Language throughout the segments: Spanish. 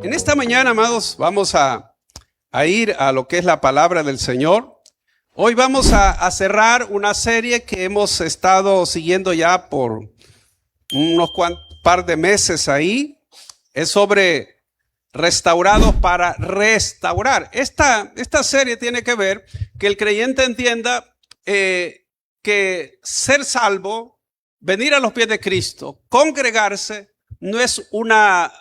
En esta mañana, amados, vamos a ir a lo que es la palabra del Señor. Hoy vamos a cerrar una serie que hemos estado siguiendo ya por unos par de meses ahí. Es sobre restaurados para restaurar. Esta serie tiene que ver que el creyente entienda que ser salvo, venir a los pies de Cristo, congregarse, no es una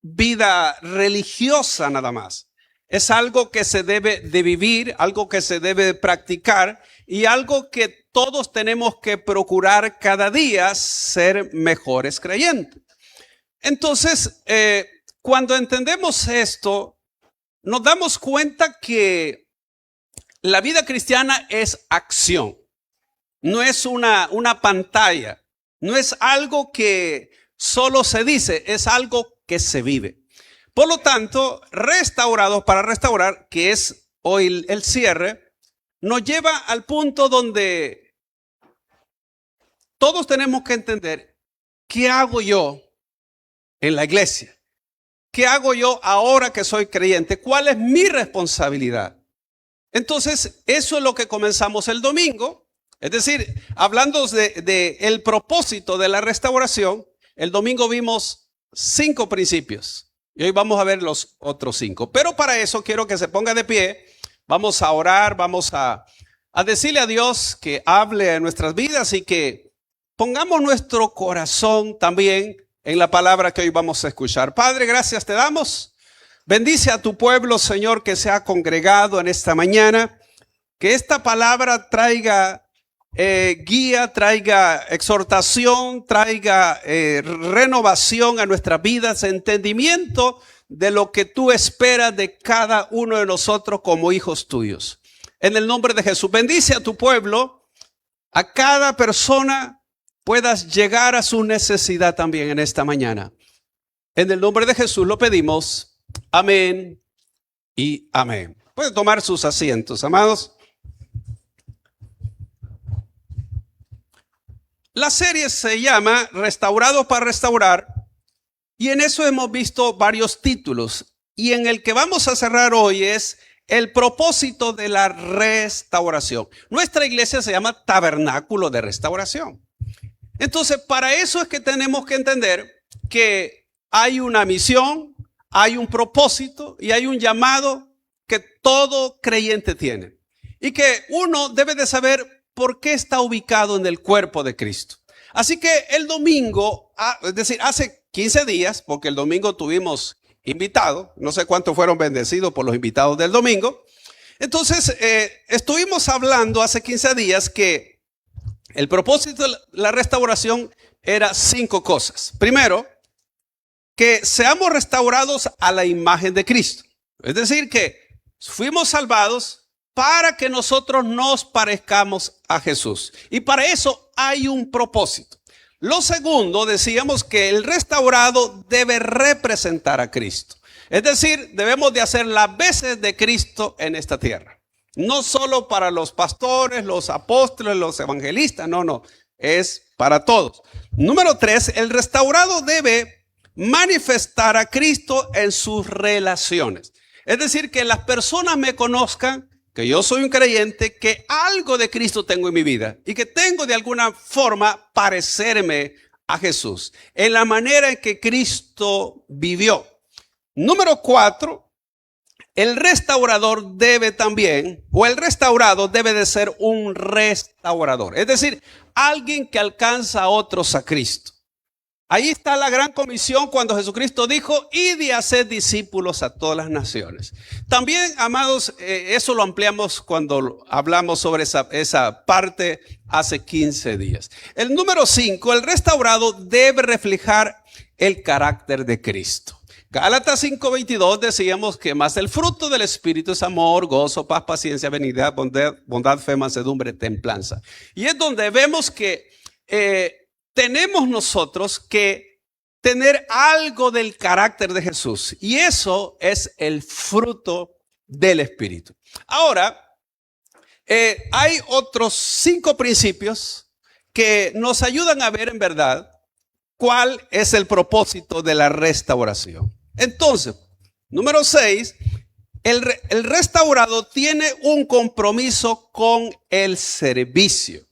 vida religiosa nada más. Es algo que se debe de vivir, algo que se debe de practicar y algo que todos tenemos que procurar cada día ser mejores creyentes. Entonces, cuando entendemos esto, nos damos cuenta que la vida cristiana es acción. No es una pantalla, no es algo que solo se dice, es algo que se vive. Por lo tanto, restaurados para restaurar, que es hoy el cierre, nos lleva al punto donde todos tenemos que entender qué hago yo en la iglesia. ¿Qué hago yo ahora que soy creyente? ¿Cuál es mi responsabilidad? Entonces, eso es lo que comenzamos el domingo. Es decir, hablando de el propósito de la restauración, el domingo vimos 5 principios y hoy vamos a ver los otros 5. Pero para eso quiero que se ponga de pie, vamos a orar, vamos a decirle a Dios que hable en nuestras vidas y que pongamos nuestro corazón también en la palabra que hoy vamos a escuchar. Padre, gracias te damos. Bendice a tu pueblo, Señor, que se ha congregado en esta mañana. Que esta palabra traiga guía, traiga exhortación, traiga renovación a nuestras vidas, entendimiento de lo que tú esperas de cada uno de nosotros como hijos tuyos. En el nombre de Jesús, bendice a tu pueblo, a cada persona puedas llegar a su necesidad también en esta mañana. En el nombre de Jesús lo pedimos. Amén y amén. Pueden tomar sus asientos, amados. La serie se llama Restaurados para Restaurar y en eso hemos visto varios títulos y en el que vamos a cerrar hoy es el propósito de la restauración. Nuestra iglesia se llama Tabernáculo de Restauración. Entonces, para eso es que tenemos que entender que hay una misión, hay un propósito y hay un llamado que todo creyente tiene y que uno debe de saber por qué está ubicado en el cuerpo de Cristo. Así que el domingo, es decir, hace 15 días, porque el domingo tuvimos invitados, no sé cuántos fueron bendecidos por los invitados del domingo. Entonces, estuvimos hablando hace 15 días que el propósito de la restauración era 5 cosas. Primero, que seamos restaurados a la imagen de Cristo. Es decir, que fuimos salvados para que nosotros nos parezcamos a Jesús. Y para eso hay un propósito. Lo segundo, decíamos que el restaurado debe representar a Cristo. Es decir, debemos de hacer las veces de Cristo en esta tierra. No solo para los pastores, los apóstoles, los evangelistas, no, es para todos. Número 3, el restaurado debe manifestar a Cristo en sus relaciones. Es decir, que las personas me conozcan, que yo soy un creyente, que algo de Cristo tengo en mi vida y que tengo de alguna forma parecerme a Jesús en la manera en que Cristo vivió. Número 4, el restaurador debe también, o el restaurado debe de ser un restaurador. Es decir, alguien que alcanza a otros a Cristo. Ahí está la gran comisión cuando Jesucristo dijo, id y haced discípulos a todas las naciones. También, amados, eso lo ampliamos cuando hablamos sobre esa parte hace 15 días. El número 5, el restaurado debe reflejar el carácter de Cristo. Gálatas 5:22 decíamos que más el fruto del Espíritu es amor, gozo, paz, paciencia, benignidad, bondad, fe, mansedumbre, templanza. Y es donde vemos que tenemos nosotros que tener algo del carácter de Jesús. Y eso es el fruto del Espíritu. Ahora, hay otros 5 principios que nos ayudan a ver en verdad cuál es el propósito de la restauración. Entonces, Número 6, el restaurado tiene un compromiso con el servicio.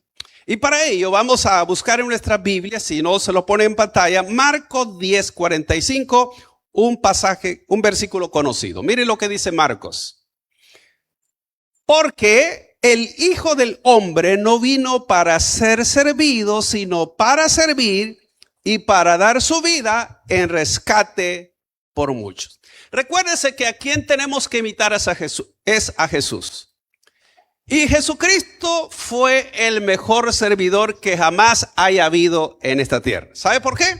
Y para ello vamos a buscar en nuestra Biblia, si no se lo pone en pantalla, Marcos 10:45, un pasaje, un versículo conocido. Miren lo que dice Marcos. Porque el Hijo del Hombre no vino para ser servido, sino para servir y para dar su vida en rescate por muchos. Recuérdese que a quien tenemos que imitar es a Jesús. Y Jesucristo fue el mejor servidor que jamás haya habido en esta tierra. ¿Sabe por qué?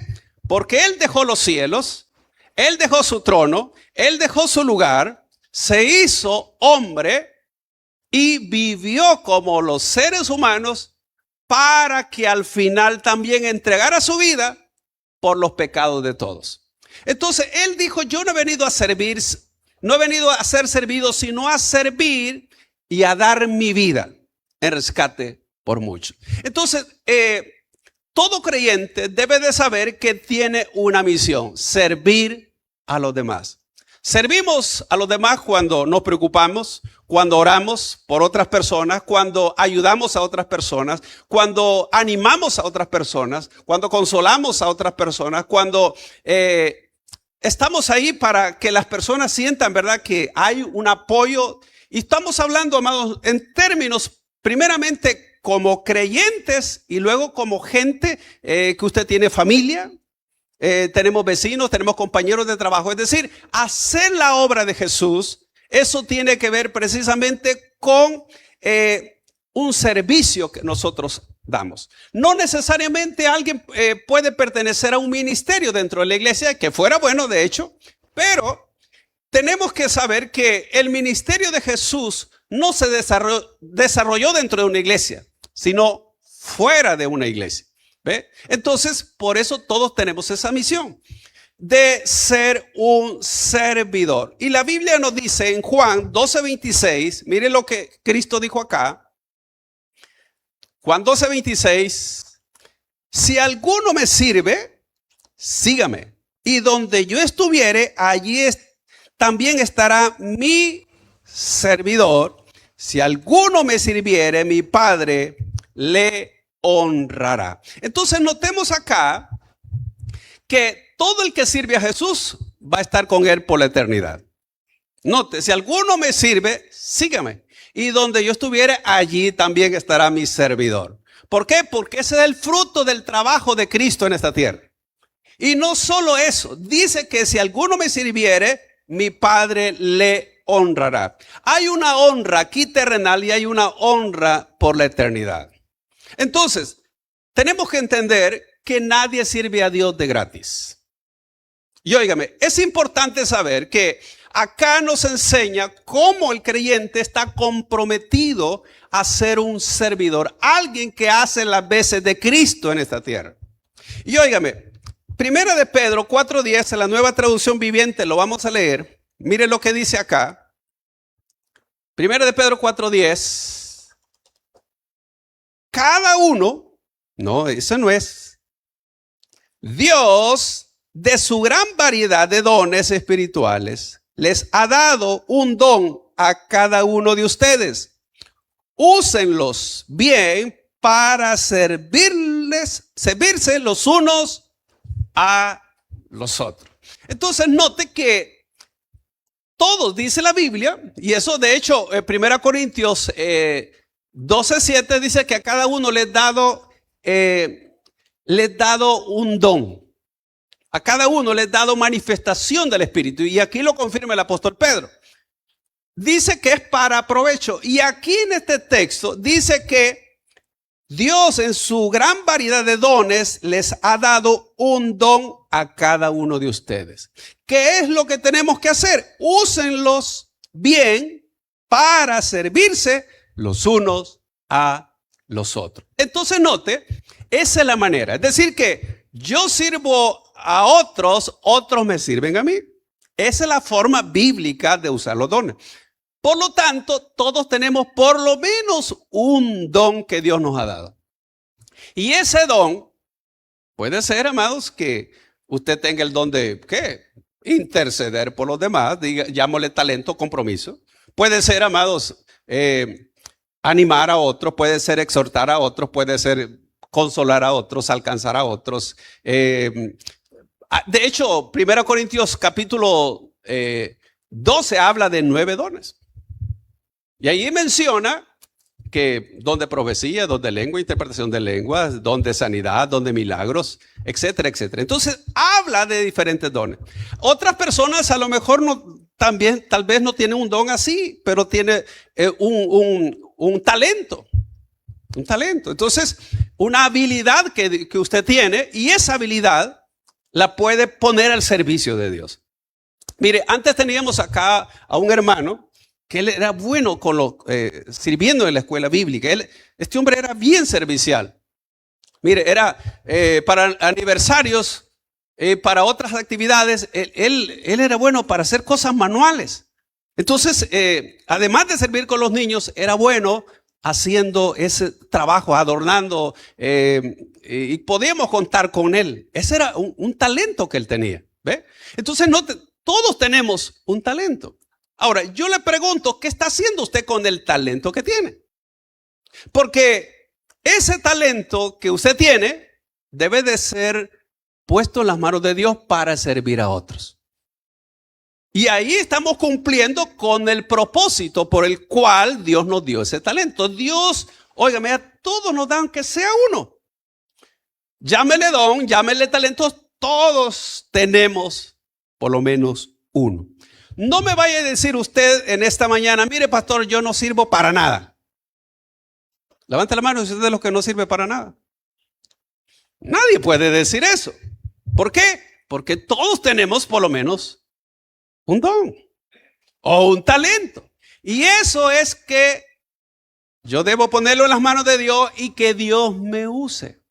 Porque Él dejó los cielos, Él dejó su trono, Él dejó su lugar, se hizo hombre y vivió como los seres humanos para que al final también entregara su vida por los pecados de todos. Entonces Él dijo, yo no he venido a servir, no he venido a ser servido, sino a servir y a dar mi vida en rescate por muchos. Entonces, todo creyente debe de saber que tiene una misión: servir a los demás. Servimos a los demás cuando nos preocupamos, cuando oramos por otras personas, cuando ayudamos a otras personas, cuando animamos a otras personas, cuando consolamos a otras personas, cuando estamos ahí para que las personas sientan, ¿verdad?, que hay un apoyo. Y estamos hablando, amados, en términos primeramente como creyentes y luego como gente que usted tiene familia, tenemos vecinos, tenemos compañeros de trabajo. Es decir, hacer la obra de Jesús, eso tiene que ver precisamente con un servicio que nosotros damos. No necesariamente alguien puede pertenecer a un ministerio dentro de la iglesia, que fuera bueno de hecho, pero tenemos que saber que el ministerio de Jesús no se desarrolló dentro de una iglesia, sino fuera de una iglesia. ¿Ve? Entonces, por eso todos tenemos esa misión de ser un servidor. Y la Biblia nos dice en Juan 12:26, mire lo que Cristo dijo acá. Juan 12:26, si alguno me sirve, sígame. Y donde yo estuviere, allí también estará mi servidor. Si alguno me sirviere, mi Padre le honrará. Entonces notemos acá que todo el que sirve a Jesús va a estar con Él por la eternidad. Note, si alguno me sirve, sígame. Y donde yo estuviere, allí también estará mi servidor. ¿Por qué? Porque ese es el fruto del trabajo de Cristo en esta tierra. Y no solo eso, dice que si alguno me sirviere, mi Padre le honrará. Hay una honra aquí terrenal y hay una honra por la eternidad. Entonces, tenemos que entender que nadie sirve a Dios de gratis. Y óigame, es importante saber que acá nos enseña cómo el creyente está comprometido a ser un servidor, alguien que hace las veces de Cristo en esta tierra. Y óigame, Primera de Pedro 4:10, en la Nueva Traducción Viviente, lo vamos a leer. Mire lo que dice acá. Primera de Pedro 4:10. Cada uno, no, eso no es. Dios, de su gran variedad de dones espirituales, les ha dado un don a cada uno de ustedes. Úsenlos bien para servirse los unos a los otros. Entonces note que todos, dice la Biblia, y eso de hecho 1 Corintios 12:7 dice que a cada uno les he dado un don. A cada uno les he dado manifestación del Espíritu. Y aquí lo confirma el apóstol Pedro. Dice que es para provecho. Y aquí en este texto dice que Dios en su gran variedad de dones les ha dado un don a cada uno de ustedes. ¿Qué es lo que tenemos que hacer? Úsenlos bien para servirse los unos a los otros. Entonces note, esa es la manera. Es decir que yo sirvo a otros, otros me sirven a mí. Esa es la forma bíblica de usar los dones. Por lo tanto, todos tenemos por lo menos un don que Dios nos ha dado. Y ese don puede ser, amados, que usted tenga el don de, ¿qué? interceder por los demás, llámosle talento, compromiso. Puede ser, amados, animar a otros, puede ser exhortar a otros, puede ser consolar a otros, alcanzar a otros. De hecho, 1 Corintios capítulo 12 habla de 9 dones. Y ahí menciona que don de profecía, don de lengua, interpretación de lenguas, don de sanidad, don de milagros, etcétera, etcétera. Entonces habla de diferentes dones. Otras personas a lo mejor tal vez no tienen un don así, pero tiene un talento. Un talento. Entonces, una habilidad que usted tiene, y esa habilidad la puede poner al servicio de Dios. Mire, antes teníamos acá a un hermano que él era bueno sirviendo en la escuela bíblica. Este hombre era bien servicial. Mire, era para aniversarios, para otras actividades, él era bueno para hacer cosas manuales. Entonces, además de servir con los niños, era bueno haciendo ese trabajo, adornando, y podíamos contar con él. Ese era un talento que él tenía. ¿Ve? Entonces, todos tenemos un talento. Ahora, yo le pregunto, ¿qué está haciendo usted con el talento que tiene? Porque ese talento que usted tiene debe de ser puesto en las manos de Dios para servir a otros. Y ahí estamos cumpliendo con el propósito por el cual Dios nos dio ese talento. Dios, óigame, a todos nos dan que sea uno. Llámele don, llámele talentos, todos tenemos por lo menos uno. No me vaya a decir usted en esta mañana, mire pastor, yo no sirvo para nada. Levante la mano si usted es de los que no sirve para nada. Nadie puede decir eso. ¿Por qué? Porque todos tenemos por lo menos un don o un talento. Y eso es que yo debo ponerlo en las manos de Dios y que Dios me use.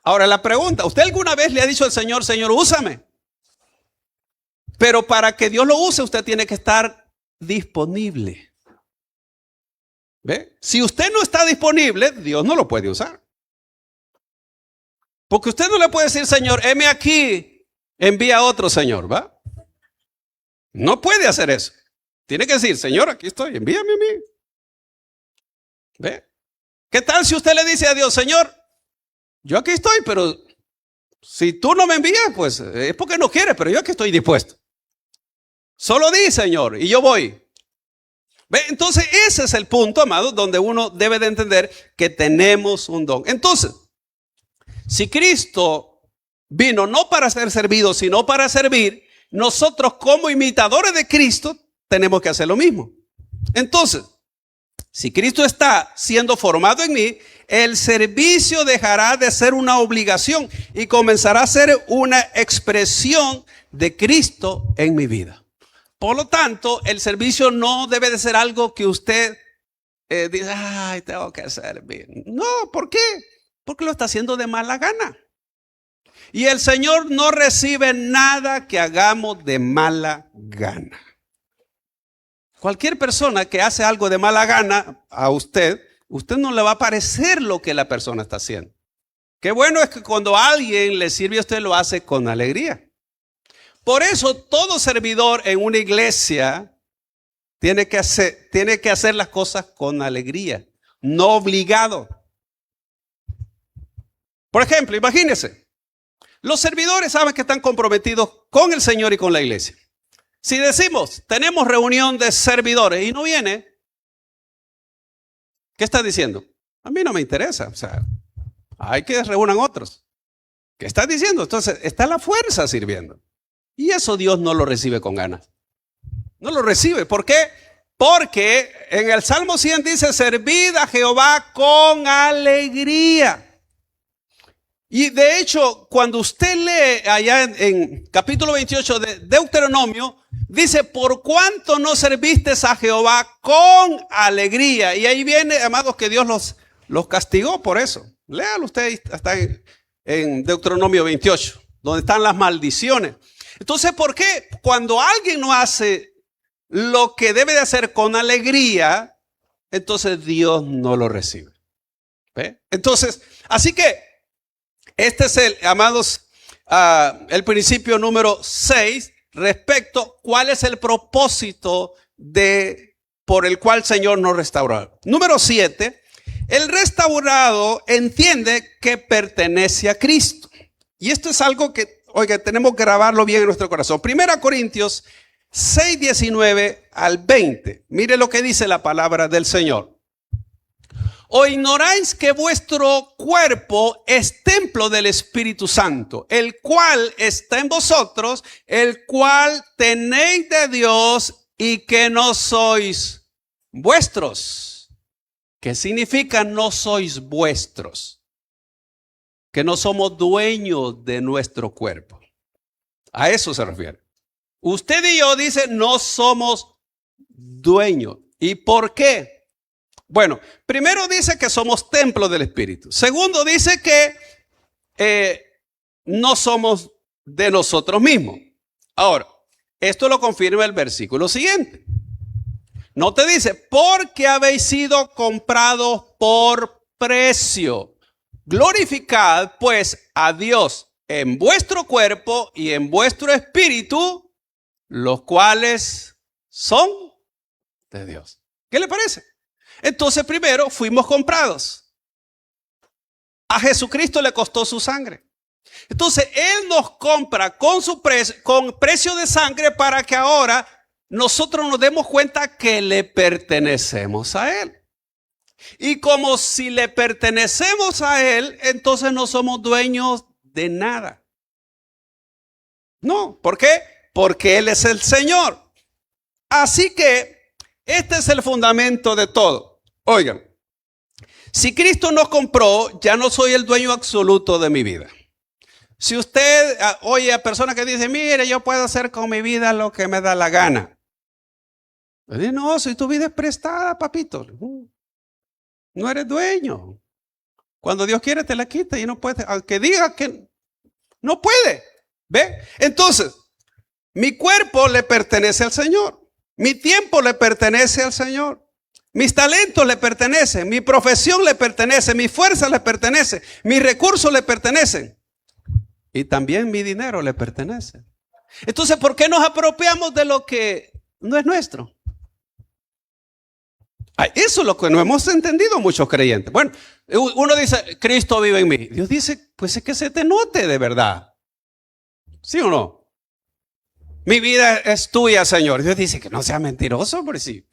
Ahora la pregunta, ¿usted alguna vez le ha dicho al Señor, Señor, úsame? Pero para que Dios lo use, usted tiene que estar disponible. ¿Ve? Si usted no está disponible, Dios no lo puede usar. Porque usted no le puede decir, Señor, heme aquí, envía a otro Señor, ¿va? No puede hacer eso. Tiene que decir, Señor, aquí estoy, envíame a mí. ¿Ve? ¿Qué tal si usted le dice a Dios, Señor, yo aquí estoy, pero si tú no me envías, pues es porque no quieres, pero yo aquí estoy dispuesto. Solo di, Señor, y yo voy. ¿Ve? Entonces ese es el punto, amado, donde uno debe de entender que tenemos un don. Entonces, si Cristo vino no para ser servido, sino para servir, nosotros como imitadores de Cristo tenemos que hacer lo mismo. Entonces, si Cristo está siendo formado en mí, el servicio dejará de ser una obligación y comenzará a ser una expresión de Cristo en mi vida. Por lo tanto, el servicio no debe de ser algo que usted dice, ay, tengo que servir. No, ¿por qué? Porque lo está haciendo de mala gana. Y el Señor no recibe nada que hagamos de mala gana. Cualquier persona que hace algo de mala gana a usted no le va a parecer lo que la persona está haciendo. Qué bueno es que cuando alguien le sirve a usted lo hace con alegría. Por eso todo servidor en una iglesia tiene que hacer las cosas con alegría, no obligado. Por ejemplo, imagínense, los servidores saben que están comprometidos con el Señor y con la iglesia. Si decimos, tenemos reunión de servidores y no viene, ¿qué está diciendo? A mí no me interesa, o sea, hay que reúnan otros. ¿Qué está diciendo? Entonces, está la fuerza sirviendo. Y eso Dios no lo recibe con ganas. No lo recibe. ¿Por qué? Porque en el Salmo 100 dice, servid a Jehová con alegría. Y de hecho, cuando usted lee allá en capítulo 28 de Deuteronomio, dice, por cuánto no serviste a Jehová con alegría. Y ahí viene, amados, que Dios los castigó por eso. Léalo usted, está en Deuteronomio 28, donde están las maldiciones. Entonces, ¿por qué? Cuando alguien no hace lo que debe de hacer con alegría, entonces Dios no lo recibe. ¿Ve? Entonces, así que este es amados, el principio número 6, respecto cuál es el propósito por el cual el Señor nos restauró. Número 7, el restaurado entiende que pertenece a Cristo. Y esto es algo que, oiga, tenemos que grabarlo bien en nuestro corazón. 1 Corintios 6, 19 al 20. Mire lo que dice la palabra del Señor. ¿O ignoráis que vuestro cuerpo es templo del Espíritu Santo, el cual está en vosotros, el cual tenéis de Dios y que no sois vuestros? ¿Qué significa no sois vuestros? Que no somos dueños de nuestro cuerpo. A eso se refiere. Usted y yo, dice, no somos dueños. ¿Y por qué? Bueno, primero dice que somos templo del Espíritu. Segundo dice que no somos de nosotros mismos. Ahora, esto lo confirma el versículo siguiente. No te dice, porque habéis sido comprados por precio. Glorificad pues a Dios en vuestro cuerpo y en vuestro espíritu, los cuales son de Dios. ¿Qué le parece? Entonces primero fuimos comprados. A Jesucristo le costó su sangre. Entonces Él nos compra con precio de sangre para que ahora nosotros nos demos cuenta que le pertenecemos a Él. Y como si le pertenecemos a Él, entonces no somos dueños de nada. No, ¿por qué? Porque Él es el Señor. Así que este es el fundamento de todo. Oigan, si Cristo nos compró, ya no soy el dueño absoluto de mi vida. Si usted oye a personas que dicen, mire, yo puedo hacer con mi vida lo que me da la gana. No, si tu vida es prestada, papito, no eres dueño. Cuando Dios quiere te la quita y no puede, aunque diga que no puede. ¿Ve? Entonces, mi cuerpo le pertenece al Señor. Mi tiempo le pertenece al Señor. Mis talentos le pertenecen. Mi profesión le pertenece. Mi fuerza le pertenece. Mis recursos le pertenecen. Y también mi dinero le pertenece. Entonces, ¿por qué nos apropiamos de lo que no es nuestro? Eso es lo que no hemos entendido muchos creyentes. Bueno, uno dice, Cristo vive en mí. Dios dice, pues es que se te note de verdad. ¿Sí o no? Mi vida es tuya, Señor. Dios dice que no sea mentiroso, por si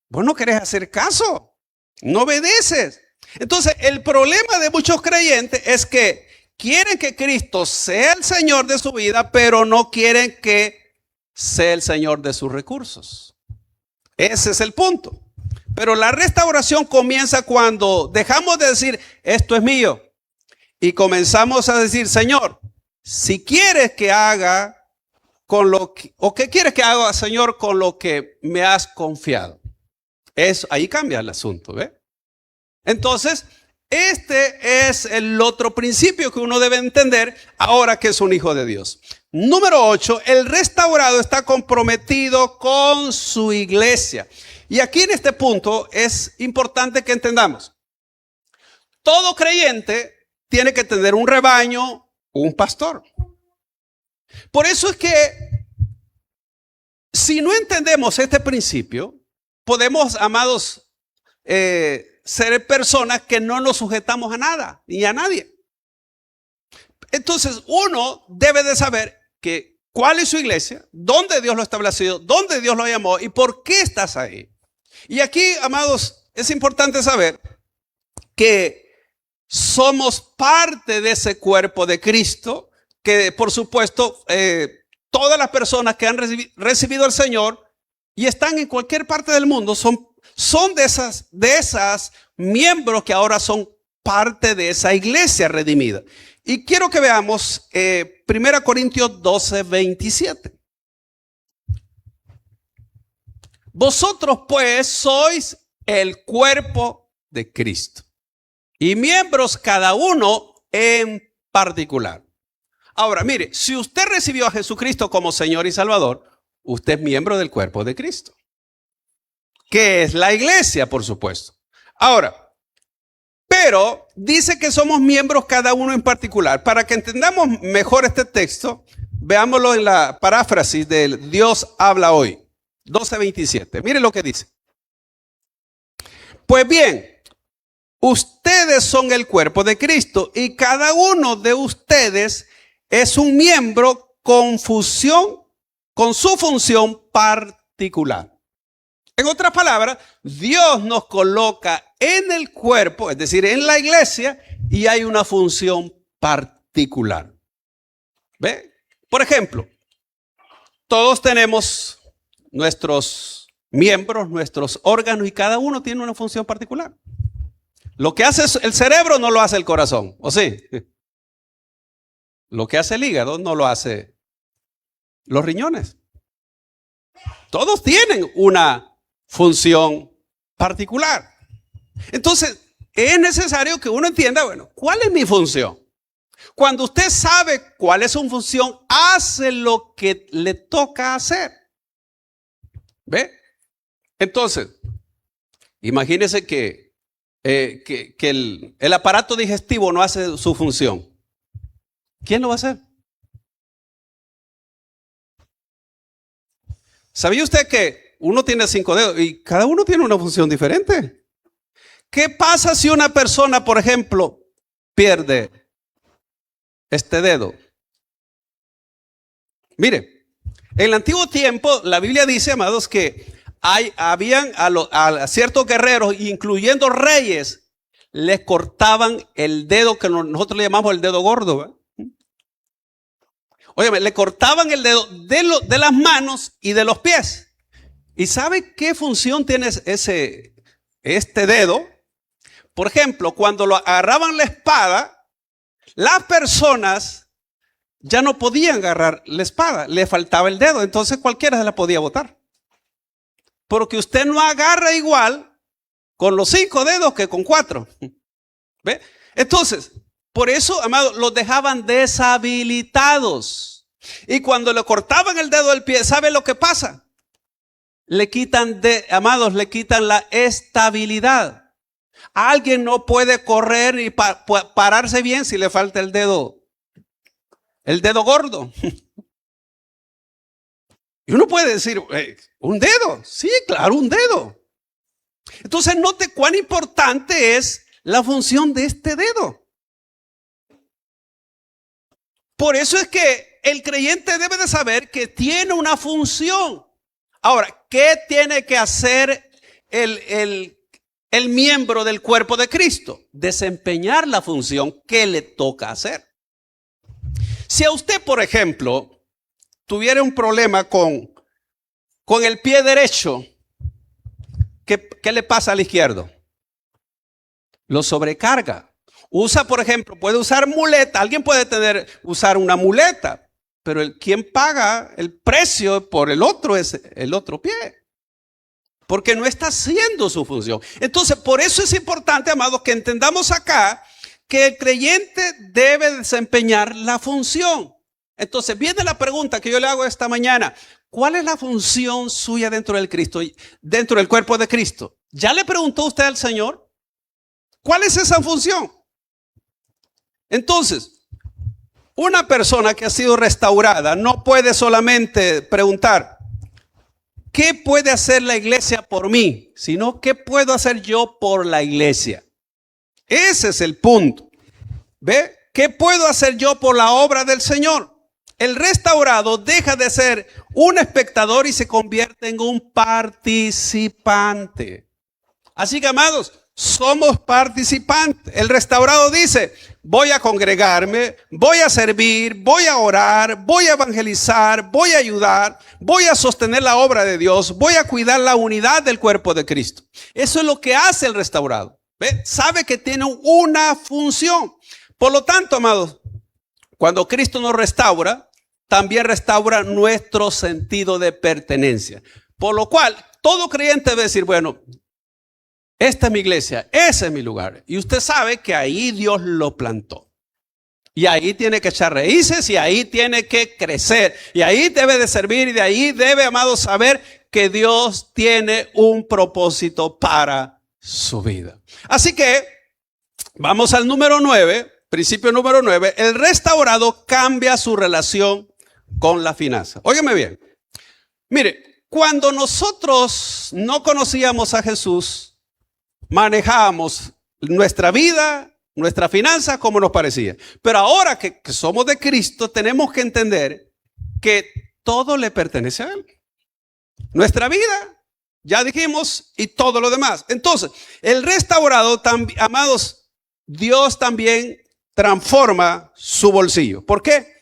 vos no querés hacer caso, no obedeces. Entonces, el problema de muchos creyentes es que quieren que Cristo sea el Señor de su vida, pero no quieren que sea el Señor de sus recursos. Ese es el punto. Pero la restauración comienza cuando dejamos de decir, esto es mío, y comenzamos a decir, Señor, si quieres que haga con lo que, o qué quieres que haga, Señor, con lo que me has confiado. Eso, ahí cambia el asunto, ¿ve? Entonces, este es el otro principio que uno debe entender ahora que es un hijo de Dios. Número 8, el restaurado está comprometido con su iglesia. Y aquí en este punto es importante que entendamos. Todo creyente tiene que tener un rebaño, un pastor. Por eso es que si no entendemos este principio, podemos, amados, ser personas que no nos sujetamos a nada ni a nadie. Entonces uno debe de saber que cuál es su iglesia, dónde Dios lo estableció, dónde Dios lo llamó y por qué estás ahí. Y aquí, amados, es importante saber que somos parte de ese cuerpo de Cristo, que por supuesto todas las personas que han recibido al Señor y están en cualquier parte del mundo son de esas miembros que ahora son parte de esa iglesia redimida. Y quiero que veamos 1 Corintios 12, 27. Vosotros pues sois el cuerpo de Cristo y miembros cada uno en particular. Ahora, mire, si usted recibió a Jesucristo como Señor y Salvador, usted es miembro del cuerpo de Cristo, que es la iglesia, por supuesto. Ahora, pero dice que somos miembros cada uno en particular. Para que entendamos mejor este texto, Veámoslo en la paráfrasis del Dios habla hoy. 12:27. Mire lo que dice. Pues bien, ustedes son el cuerpo de Cristo y cada uno de ustedes es un miembro con su función particular. En otras palabras, Dios nos coloca en el cuerpo, es decir, en la iglesia, y hay una función particular. ¿Ve? Por ejemplo, todos tenemos nuestros miembros, nuestros órganos, y cada uno tiene una función particular. Lo que hace el cerebro no lo hace el corazón, ¿o sí? Lo que hace el hígado no lo hace los riñones. Todos tienen una función particular. Entonces, es necesario que uno entienda, bueno, ¿cuál es mi función? Cuando usted sabe cuál es su función, hace lo que le toca hacer. ¿Ve? Entonces, imagínese que el aparato digestivo no hace su función. ¿Quién lo va a hacer? ¿Sabía usted que uno tiene 5 dedos y cada uno tiene una función diferente? ¿Qué pasa si una persona, por ejemplo, pierde este dedo? Mire, en el antiguo tiempo, la Biblia dice, amados, que habían a ciertos guerreros, incluyendo reyes, les cortaban el dedo que nosotros le llamamos el dedo gordo, ¿verdad? Óyeme, le cortaban el dedo de las manos y de los pies. ¿Y sabe qué función tiene este dedo? Por ejemplo, cuando lo agarraban la espada, las personas ya no podían agarrar la espada, le faltaba el dedo, entonces cualquiera se la podía botar. Porque usted no agarra igual con los 5 dedos que con 4. ¿Ve? Entonces, por eso, amados, los dejaban deshabilitados. Y cuando le cortaban el dedo del pie, ¿sabe lo que pasa? Le quitan le quitan la estabilidad. Alguien no puede correr y pararse bien si le falta el dedo gordo. Y uno puede decir, ¿un dedo? Sí, claro, un dedo. Entonces note cuán importante es la función de este dedo. Por eso es que el creyente debe de saber que tiene una función. Ahora, ¿qué tiene que hacer el miembro del cuerpo de Cristo? Desempeñar la función que le toca hacer. Si a usted, por ejemplo, tuviera un problema con el pie derecho, ¿qué le pasa al izquierdo? Lo sobrecarga. Usa, por ejemplo, puede usar muleta. Alguien puede usar una muleta, pero quien paga el precio por el otro es el otro pie. Porque no está haciendo su función. Entonces, por eso es importante, amados, que entendamos acá que el creyente debe desempeñar la función. Entonces, viene la pregunta que yo le hago esta mañana. ¿Cuál es la función suya dentro del cuerpo de Cristo? ¿Ya le preguntó usted al Señor? ¿Cuál es esa función? Entonces, una persona que ha sido restaurada no puede solamente preguntar, ¿qué puede hacer la iglesia por mí? Sino, ¿qué puedo hacer yo por la iglesia? Ese es el punto. ¿Ve? ¿Qué puedo hacer yo por la obra del Señor? El restaurado deja de ser un espectador y se convierte en un participante. Así que, amados, somos participantes. El restaurado dice, voy a congregarme, voy a servir, voy a orar, voy a evangelizar, voy a ayudar, voy a sostener la obra de Dios, voy a cuidar la unidad del cuerpo de Cristo. Eso es lo que hace el restaurado. ¿Ve? Sabe que tiene una función. Por lo tanto, amados, cuando Cristo nos restaura, también restaura nuestro sentido de pertenencia. Por lo cual, todo creyente debe decir, bueno, esta es mi iglesia, ese es mi lugar. Y usted sabe que ahí Dios lo plantó. Y ahí tiene que echar raíces y ahí tiene que crecer. Y ahí debe de servir y de ahí debe, amados, saber que Dios tiene un propósito para su vida. Así que vamos al número 9, principio número 9. El restaurado cambia su relación con la finanza. Óigame bien. Mire, cuando nosotros no conocíamos a Jesús, manejábamos nuestra vida, nuestra finanza como nos parecía. Pero ahora que somos de Cristo, tenemos que entender que todo le pertenece a Él. Nuestra vida, ya dijimos, y todo lo demás. Entonces, el restaurado, amados, Dios también transforma su bolsillo. ¿Por qué?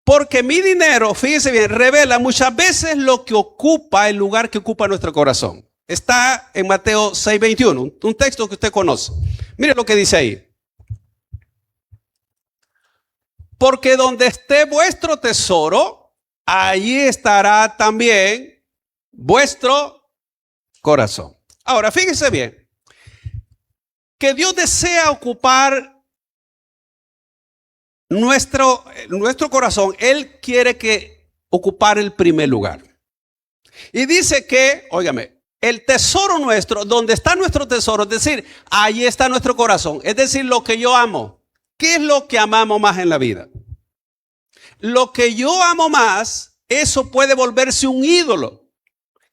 Porque mi dinero, fíjese bien, revela muchas veces lo que ocupa, el lugar que ocupa nuestro corazón. Está en Mateo 6:21, un texto que usted conoce. Mire lo que dice ahí. Porque donde esté vuestro tesoro, allí estará también vuestro corazón. Ahora, fíjese bien, que Dios desea ocupar nuestro corazón. Él quiere que ocupar el primer lugar. Y dice que, óigame, el tesoro nuestro, donde está nuestro tesoro, es decir, ahí está nuestro corazón. Es decir, lo que yo amo. ¿Qué es lo que amamos más en la vida? Lo que yo amo más, eso puede volverse un ídolo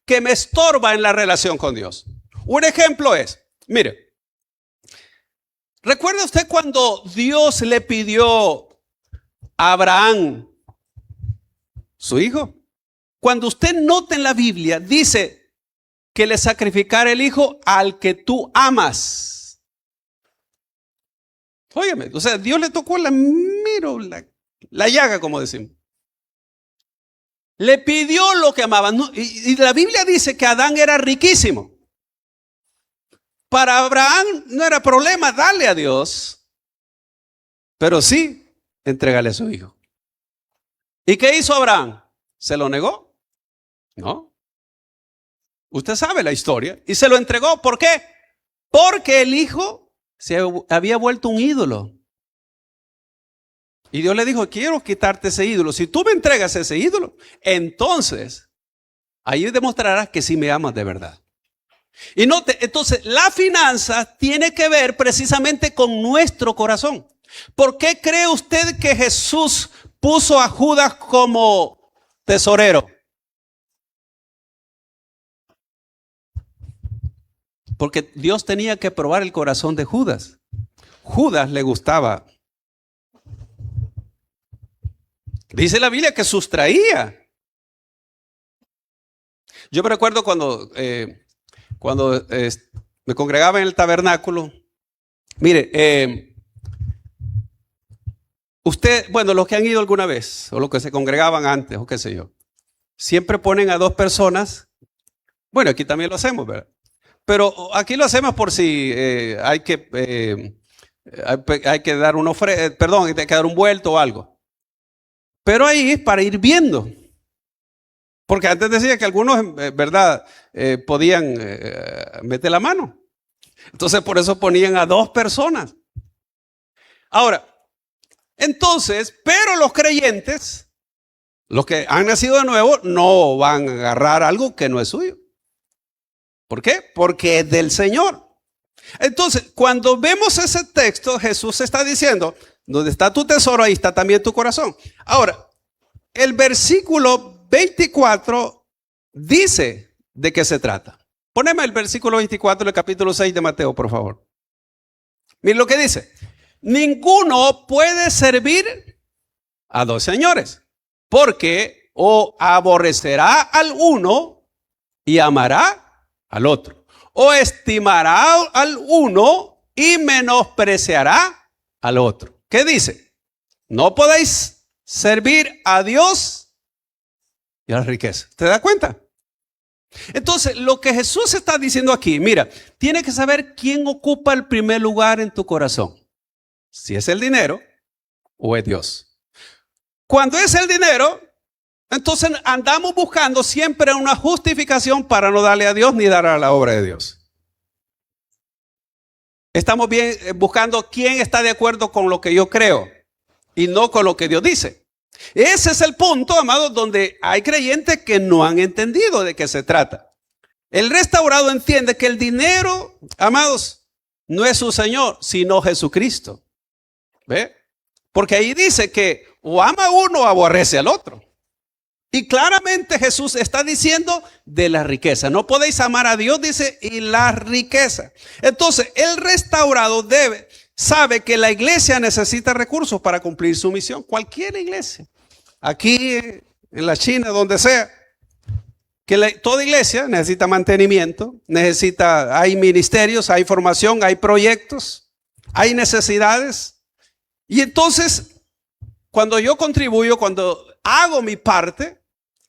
que me estorba en la relación con Dios. Un ejemplo es, mire, ¿recuerda usted cuando Dios le pidió a Abraham su hijo? Cuando usted nota en la Biblia, dice que le sacrificara el hijo al que tú amas. Óyeme, o sea, Dios le tocó la llaga, como decimos. Le pidió lo que amaba. Y la Biblia dice que Adán era riquísimo. Para Abraham no era problema darle a Dios, pero sí entregarle a su hijo. ¿Y qué hizo Abraham? ¿Se lo negó? No. Usted sabe la historia. Y se lo entregó. ¿Por qué? Porque el hijo se había vuelto un ídolo. Y Dios le dijo, quiero quitarte ese ídolo. Si tú me entregas ese ídolo, entonces ahí demostrarás que sí me amas de verdad. Y note, entonces la finanza tiene que ver precisamente con nuestro corazón. ¿Por qué cree usted que Jesús puso a Judas como tesorero? Porque Dios tenía que probar el corazón de Judas. Judas le gustaba. Dice la Biblia que sustraía. Yo me recuerdo cuando me congregaba en el tabernáculo. Mire, usted, bueno, los que han ido alguna vez, o los que se congregaban antes, o qué sé yo, siempre ponen a dos personas. Bueno, aquí también lo hacemos, ¿verdad? Pero aquí lo hacemos por si hay que dar una ofrenda, perdón, hay que dar un vuelto o algo. Pero ahí es para ir viendo. Porque antes decía que algunos, ¿verdad? Podían meter la mano. Entonces por eso ponían a dos personas. Ahora, entonces, pero los creyentes, los que han nacido de nuevo, no van a agarrar algo que no es suyo. ¿Por qué? Porque es del Señor. Entonces, cuando vemos ese texto, Jesús está diciendo, donde está tu tesoro, ahí está también tu corazón. Ahora, el versículo 24 dice de qué se trata. Poneme el versículo 24 del capítulo 6 de Mateo, por favor. Miren lo que dice. Ninguno puede servir a dos señores, porque o aborrecerá al uno y amará al otro, o estimará al uno y menospreciará al otro. ¿Qué dice? No podéis servir a Dios y a la riqueza. ¿Te das cuenta? Entonces, lo que Jesús está diciendo aquí, mira, tienes que saber quién ocupa el primer lugar en tu corazón. Si es el dinero o es Dios. Cuando es el dinero, entonces andamos buscando siempre una justificación para no darle a Dios ni dar a la obra de Dios. Estamos bien buscando quién está de acuerdo con lo que yo creo y no con lo que Dios dice. Ese es el punto, amados, donde hay creyentes que no han entendido de qué se trata. El restaurado entiende que el dinero, amados, no es su Señor, sino Jesucristo. ¿Ve? Porque ahí dice que o ama a uno o aborrece al otro. Y claramente Jesús está diciendo de la riqueza. No podéis amar a Dios, dice, y la riqueza. Entonces, el restaurado sabe que la iglesia necesita recursos para cumplir su misión. Cualquier iglesia. Aquí, en la China, donde sea. Toda iglesia necesita mantenimiento, hay ministerios, hay formación, hay proyectos, hay necesidades. Y entonces, cuando yo contribuyo, cuando hago mi parte,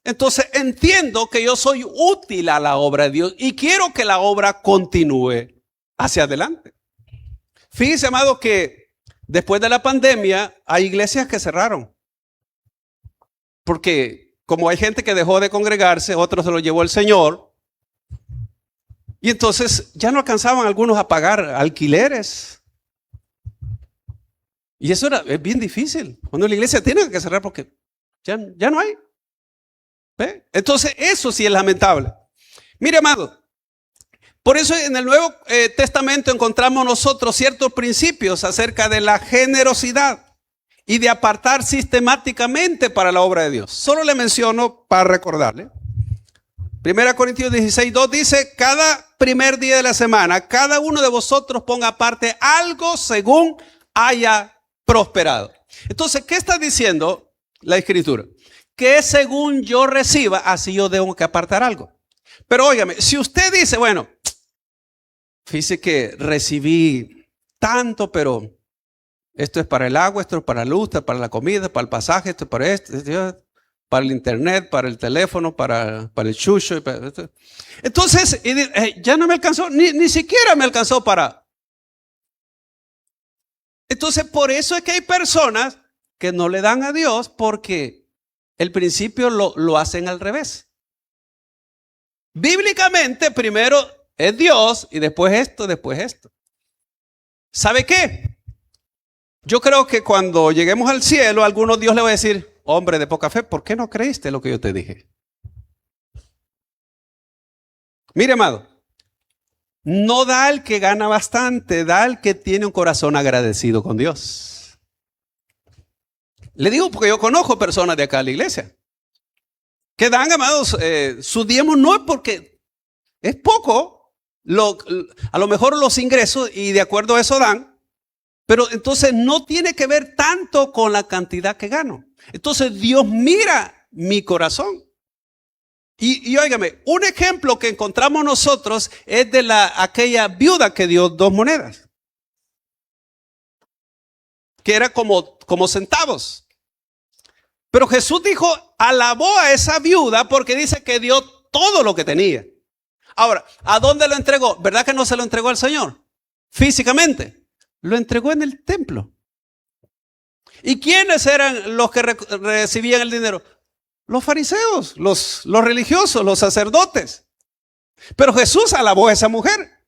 entonces entiendo que yo soy útil a la obra de Dios y quiero que la obra continúe hacia adelante. Fíjese, amado, que después de la pandemia hay iglesias que cerraron. Porque como hay gente que dejó de congregarse, otros se lo llevó el Señor. Y entonces ya no alcanzaban algunos a pagar alquileres. Y eso es bien difícil. Cuando la iglesia tiene que cerrar porque ya no hay. ¿Ve? Entonces eso sí es lamentable. Mire, amado, por eso en el Nuevo Testamento encontramos nosotros ciertos principios acerca de la generosidad y de apartar sistemáticamente para la obra de Dios. Solo le menciono para recordarle. 1 Corintios 16:2 dice: cada primer día de la semana, cada uno de vosotros ponga aparte algo según haya prosperado. Entonces, ¿qué está diciendo la Escritura? Que según yo reciba, así yo tengo que apartar algo. Pero óigame, si usted dice, bueno, fíjese que recibí tanto, pero esto es para el agua, esto es para la luz, esto es para la comida, para el pasaje, esto es para esto, para el internet, para el teléfono, para el chucho. Entonces, ya no me alcanzó, ni siquiera me alcanzó para. Entonces, por eso es que hay personas que no le dan a Dios porque el principio lo hacen al revés. Bíblicamente, primero es Dios y después esto, después esto. ¿Sabe qué? Yo creo que cuando lleguemos al cielo, alguno Dios le va a decir: hombre de poca fe, ¿por qué no creíste lo que yo te dije? Mire, amado, no da al que gana bastante, da al que tiene un corazón agradecido con Dios. Le digo porque yo conozco personas de acá de la iglesia que dan, amados, su diezmo no es porque es poco, a lo mejor los ingresos, y de acuerdo a eso dan, pero entonces no tiene que ver tanto con la cantidad que gano. Entonces Dios mira mi corazón. Y óigame, un ejemplo que encontramos nosotros es de aquella viuda que dio 2 monedas. Que era como centavos. Pero Jesús dijo, alabó a esa viuda porque dice que dio todo lo que tenía. Ahora, ¿a dónde lo entregó? ¿Verdad que no se lo entregó al Señor? Físicamente. Lo entregó en el templo. ¿Y quiénes eran los que recibían el dinero? Los fariseos, los religiosos, los sacerdotes. Pero Jesús alabó a esa mujer.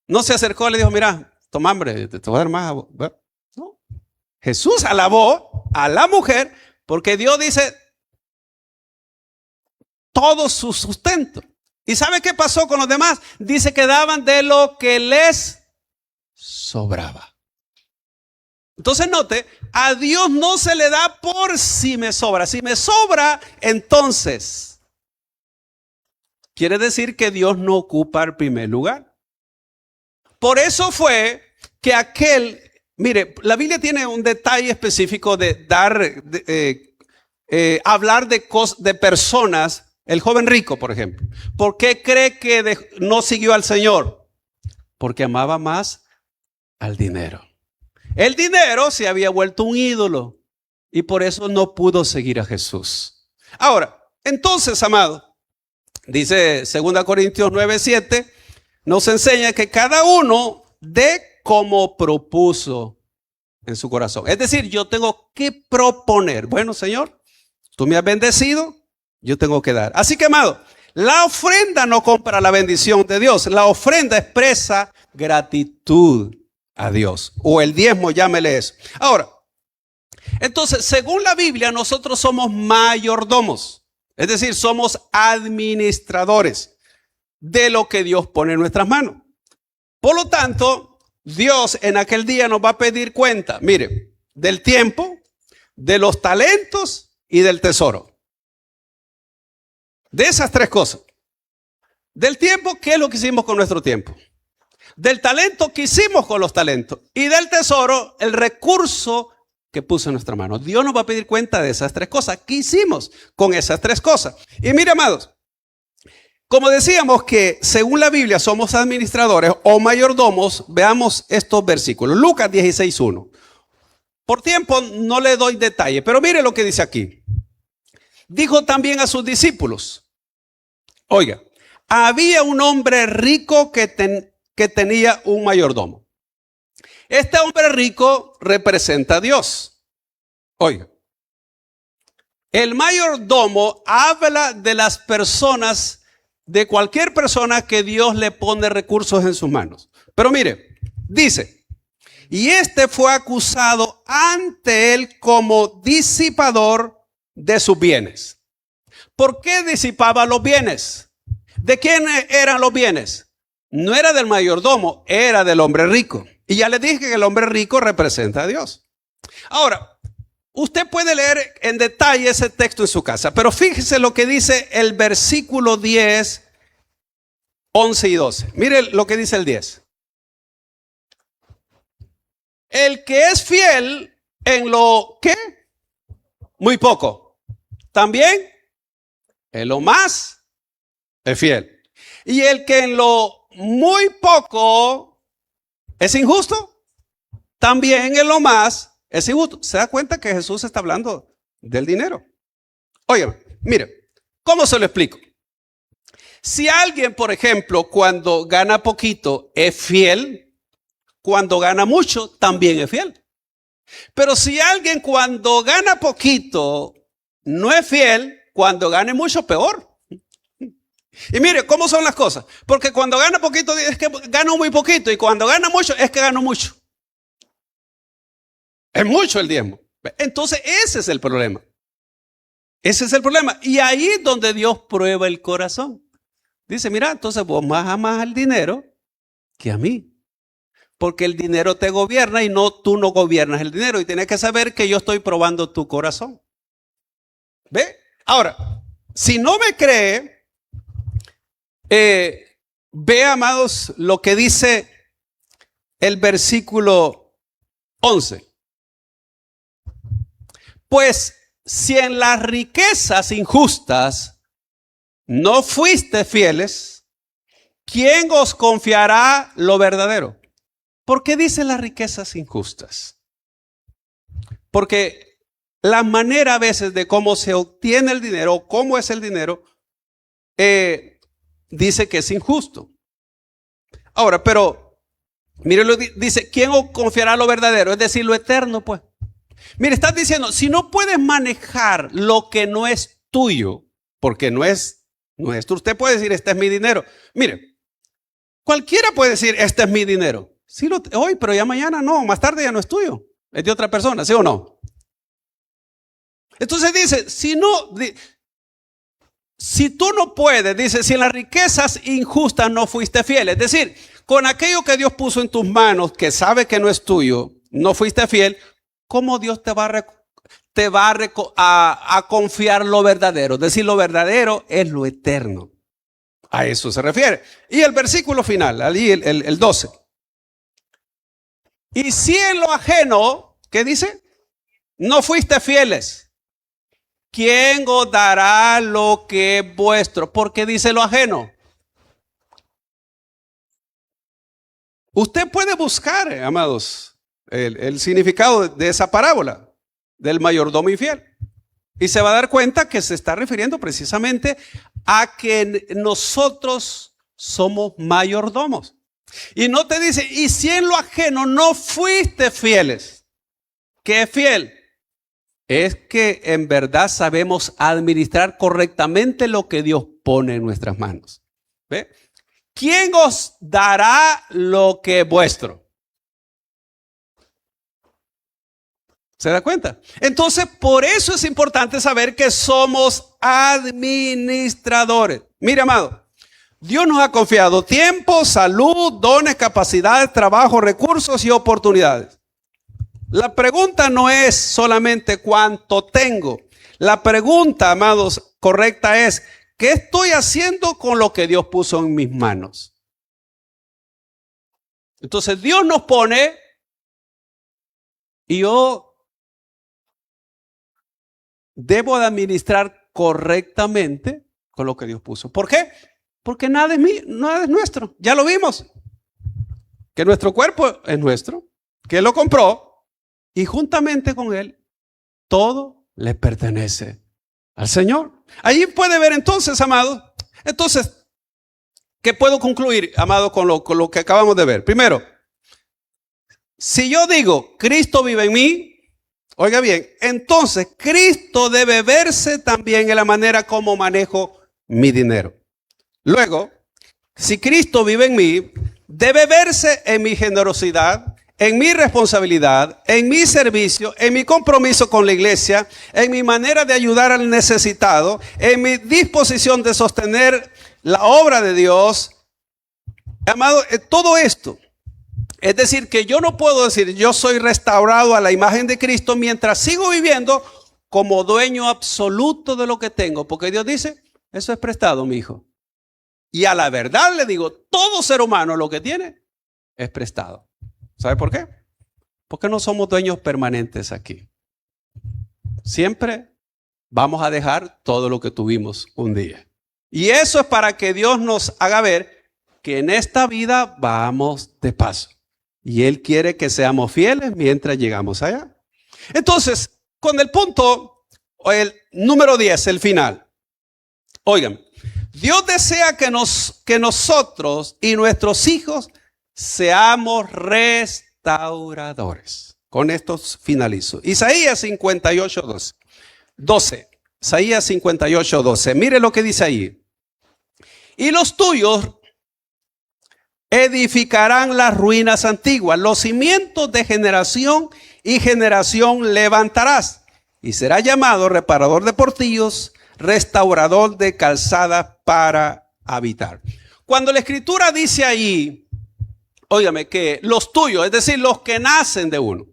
No se acercó y le dijo, mira, toma hambre, te voy a dar más. No. Jesús alabó a la mujer porque Dios dice todo su sustento. ¿Y sabe qué pasó con los demás? Dice que daban de lo que les sobraba. Entonces note, a Dios no se le da por si me sobra. Si me sobra, entonces quiere decir que Dios no ocupa el primer lugar. Por eso fue que mire, la Biblia tiene un detalle específico de hablar de personas. El joven rico, por ejemplo. ¿Por qué cree que no siguió al Señor? Porque amaba más al dinero. El dinero se había vuelto un ídolo y por eso no pudo seguir a Jesús. Ahora, entonces, amado, dice 2 Corintios 9:7, nos enseña que cada uno dé como propuso en su corazón. Es decir, yo tengo que proponer. Bueno, Señor, tú me has bendecido, yo tengo que dar. Así que, amado, la ofrenda no compra la bendición de Dios. La ofrenda expresa gratitud a Dios. O el diezmo, llámele eso. Ahora, entonces, según la Biblia, nosotros somos mayordomos. Es decir, somos administradores de lo que Dios pone en nuestras manos. Por lo tanto, Dios en aquel día nos va a pedir cuenta, mire, del tiempo, de los talentos y del tesoro. De esas tres cosas. Del tiempo, ¿qué es lo que hicimos con nuestro tiempo? Del talento, ¿qué hicimos con los talentos? Y del tesoro, el recurso que puso en nuestra mano. Dios nos va a pedir cuenta de esas tres cosas. ¿Qué hicimos con esas tres cosas? Y mire, amados, como decíamos que según la Biblia somos administradores o mayordomos, veamos estos versículos. Lucas 16:1. Por tiempo no le doy detalle, pero mire lo que dice aquí. Dijo también a sus discípulos, oiga, había un hombre rico que tenía un mayordomo. Este hombre rico representa a Dios. Oiga, el mayordomo habla de las personas, de cualquier persona que Dios le pone recursos en sus manos. Pero mire, dice, y este fue acusado ante él como disipador de sus bienes. ¿Por qué disipaba los bienes? ¿De quién eran los bienes? No era del mayordomo, era del hombre rico. Y ya les dije que el hombre rico representa a Dios. Ahora, usted puede leer en detalle ese texto en su casa, pero fíjese lo que dice el versículo 10, 11 y 12. Mire lo que dice el 10. El que es fiel en lo que muy poco, también en lo más es fiel. Y el que en lo muy poco es injusto, también en lo más es injusto. ¿Se da cuenta que Jesús está hablando del dinero? Oye, mire, ¿cómo se lo explico? Si alguien, por ejemplo, cuando gana poquito es fiel, cuando gana mucho también es fiel. Pero si alguien cuando gana poquito no es fiel, cuando gane mucho peor. Y mire, ¿cómo son las cosas? Porque cuando gana poquito es que gano muy poquito y cuando gana mucho es que gano mucho. Es mucho el diezmo. Entonces ese es el problema. Ese es el problema. Y ahí es donde Dios prueba el corazón. Dice, mira, entonces vos más amas al dinero que a mí. Porque el dinero te gobierna y tú no gobiernas el dinero. Y tienes que saber que yo estoy probando tu corazón. ¿Ve? Ahora, si no me cree, ve, amados, lo que dice el versículo 11. Pues si en las riquezas injustas no fuiste fieles, ¿quién os confiará lo verdadero? ¿Por qué dice las riquezas injustas? Porque la manera a veces de cómo se obtiene el dinero, cómo es el dinero, dice que es injusto. Ahora, pero, mire, dice, ¿quién os confiará lo verdadero? Es decir, lo eterno, pues. Mire, estás diciendo, si no puedes manejar lo que no es tuyo, porque no es nuestro, usted puede decir, este es mi dinero. Mire, cualquiera puede decir, este es mi dinero. Sí, hoy, pero ya mañana no, más tarde ya no es tuyo, es de otra persona, ¿sí o no? Entonces dice, si tú no puedes, dice, si en las riquezas injustas no fuiste fiel, es decir, con aquello que Dios puso en tus manos, que sabe que no es tuyo, no fuiste fiel, ¿cómo Dios te va a confiar lo verdadero? Es decir, lo verdadero es lo eterno. A eso se refiere. Y el versículo final, allí el 12. Y si en lo ajeno, ¿qué dice? No fuiste fieles, ¿quién os dará lo que es vuestro? ¿Por qué dice lo ajeno? Usted puede buscar, amados, el significado de esa parábola del mayordomo infiel. Y se va a dar cuenta que se está refiriendo precisamente a que nosotros somos mayordomos. Y no te dice, y si en lo ajeno no fuiste fieles. ¿Qué es fiel? Es que en verdad sabemos administrar correctamente lo que Dios pone en nuestras manos. ¿Ve? ¿Quién os dará lo que es vuestro? ¿Se da cuenta? Entonces, por eso es importante saber que somos administradores. Mire, amado, Dios nos ha confiado tiempo, salud, dones, capacidades, trabajo, recursos y oportunidades. La pregunta no es solamente cuánto tengo. La pregunta, amados, correcta es ¿qué estoy haciendo con lo que Dios puso en mis manos? Entonces Dios nos pone y yo debo de administrar correctamente con lo que Dios puso. ¿Por qué? Porque nada es mío, nada es nuestro. Ya lo vimos. Que nuestro cuerpo es nuestro, que Él lo compró y juntamente con Él todo le pertenece al Señor. Ahí puede ver entonces, amado. Entonces, ¿qué puedo concluir, amado, con lo que acabamos de ver? Primero, si yo digo, Cristo vive en mí, oiga bien, entonces Cristo debe verse también en la manera como manejo mi dinero. Luego, si Cristo vive en mí, debe verse en mi generosidad, en mi responsabilidad, en mi servicio, en mi compromiso con la iglesia, en mi manera de ayudar al necesitado, en mi disposición de sostener la obra de Dios. Amado, todo esto. Es decir, que yo no puedo decir, yo soy restaurado a la imagen de Cristo mientras sigo viviendo como dueño absoluto de lo que tengo. Porque Dios dice, eso es prestado, mi hijo. Y a la verdad le digo, todo ser humano lo que tiene es prestado. ¿Sabe por qué? Porque no somos dueños permanentes aquí. Siempre vamos a dejar todo lo que tuvimos un día. Y eso es para que Dios nos haga ver que en esta vida vamos de paso. Y Él quiere que seamos fieles mientras llegamos allá. Entonces, con el punto, el número 10, el final. Oigan, Dios desea que nosotros y nuestros hijos seamos restauradores. Con esto finalizo. Isaías 58, 12. Isaías 58, 12. Mire lo que dice ahí. Y los tuyos edificarán las ruinas antiguas. Los cimientos de generación y generación levantarás. Y será llamado reparador de portillos, restaurador de calzada para habitar. Cuando la escritura dice ahí, óigame, que los tuyos, es decir, los que nacen de uno,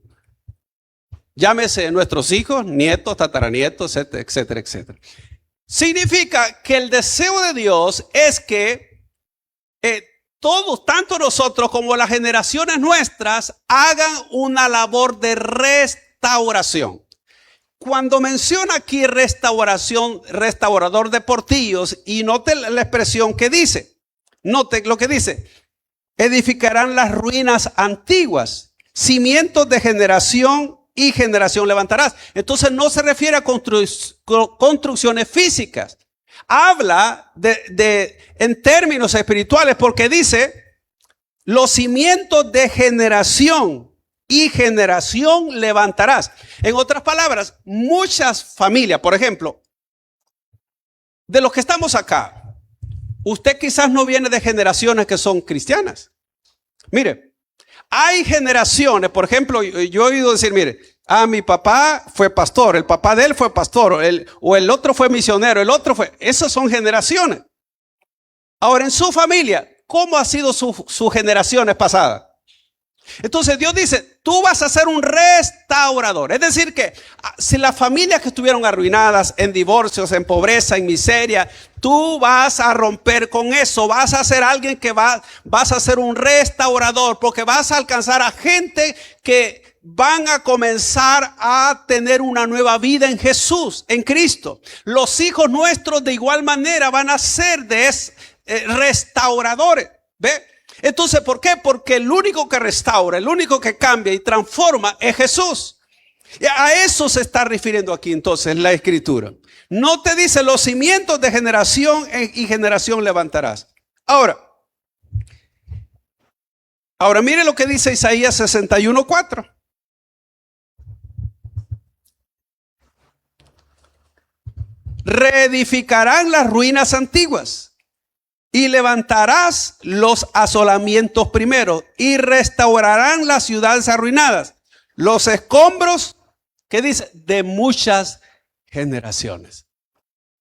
llámese nuestros hijos, nietos, tataranietos, etcétera, etcétera, etcétera. Significa que el deseo de Dios es que todos, tanto nosotros como las generaciones nuestras, hagan una labor de restauración. Cuando menciona aquí restauración, restaurador de portillos, y note la expresión que dice, note lo que dice, edificarán las ruinas antiguas, cimientos de generación y generación levantarás. Entonces no se refiere a construcciones físicas. Habla en términos espirituales porque dice los cimientos de generación y generación levantarás. En otras palabras, muchas familias, por ejemplo, de los que estamos acá, usted quizás no viene de generaciones que son cristianas. Mire, hay generaciones, por ejemplo, yo he oído decir, mire, mi papá fue pastor, el papá de él fue pastor, o el otro fue misionero, el otro fue, esas son generaciones. Ahora, en su familia, ¿cómo ha sido sus generaciones pasadas? Entonces Dios dice, tú vas a ser un restaurador. Es decir que si las familias que estuvieron arruinadas en divorcios, en pobreza, en miseria, tú vas a romper con eso. Vas a ser alguien que vas a ser un restaurador, porque vas a alcanzar a gente que van a comenzar a tener una nueva vida en Jesús, en Cristo. Los hijos nuestros de igual manera van a ser restauradores. ¿Ve? Entonces, ¿por qué? Porque el único que restaura, el único que cambia y transforma es Jesús. Y a eso se está refiriendo aquí entonces la escritura. No te dice los cimientos de generación y generación levantarás. Ahora mire lo que dice Isaías 61:4. Reedificarán las ruinas antiguas. Y levantarás los asolamientos primeros y restaurarán las ciudades arruinadas, los escombros, ¿qué dice? De muchas generaciones.